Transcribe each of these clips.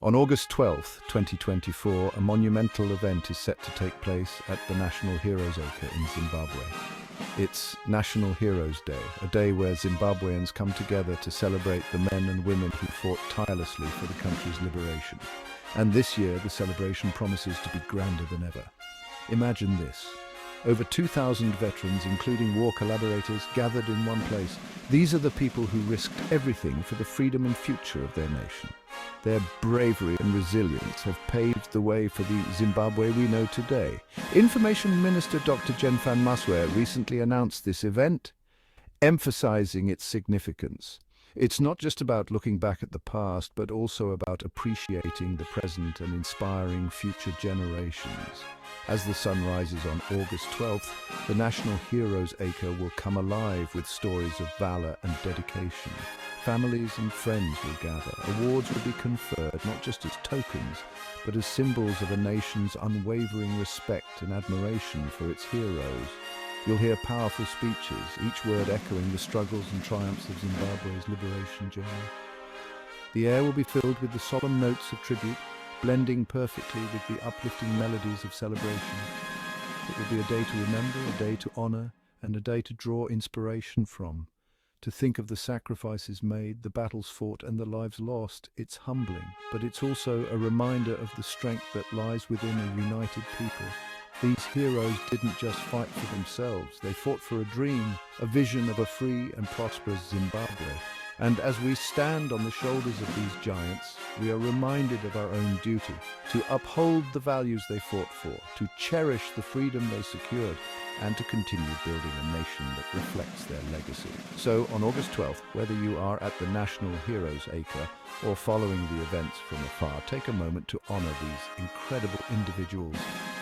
On August 12, 2024, a monumental event is set to take place at the National Heroes Acre in Zimbabwe. It's National Heroes Day, a day where Zimbabweans come together to celebrate the men and women who fought tirelessly for the country's liberation. And this year, the celebration promises to be grander than ever. Imagine this. Over 2,000 veterans, including war collaborators, gathered in one place. These are the people who risked everything for the freedom and future of their nation. Their bravery and resilience have paved the way for the Zimbabwe we know today. Information Minister Dr. Jenfan Maswe recently announced this event, emphasizing its significance. It's not just about looking back at the past, but also about appreciating the present and inspiring future generations. As the sun rises on August 12th, the National Heroes Acre will come alive with stories of valor and dedication. Families and friends will gather. Awards will be conferred not just as tokens, but as symbols of a nation's unwavering respect and admiration for its heroes. You'll hear powerful speeches, each word echoing the struggles and triumphs of Zimbabwe's liberation journey. The air will be filled with the solemn notes of tribute, blending perfectly with the uplifting melodies of celebration. It will be a day to remember, a day to honor, and a day to draw inspiration from. To think of the sacrifices made, the battles fought, and the lives lost, it's humbling, but it's also a reminder of the strength that lies within a united people. These heroes didn't just fight for themselves, they fought for a dream, a vision of a free and prosperous Zimbabwe. And as we stand on the shoulders of these giants, we are reminded of our own duty to uphold the values they fought for, to cherish the freedom they secured, and to continue building a nation that reflects their legacy. So on August 12th, whether you are at the National Heroes Acre or following the events from afar, take a moment to honor these incredible individuals.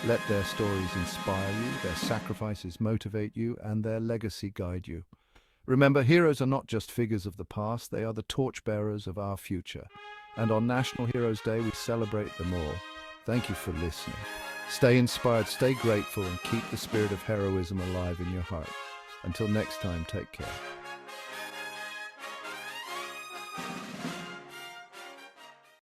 Let their stories inspire you, their sacrifices motivate you, and their legacy guide you. Remember, heroes are not just figures of the past, they are the torchbearers of our future. And on National Heroes Day, we celebrate them all. Thank you for listening. Stay inspired, stay grateful, and keep the spirit of heroism alive in your heart. Until next time, take care.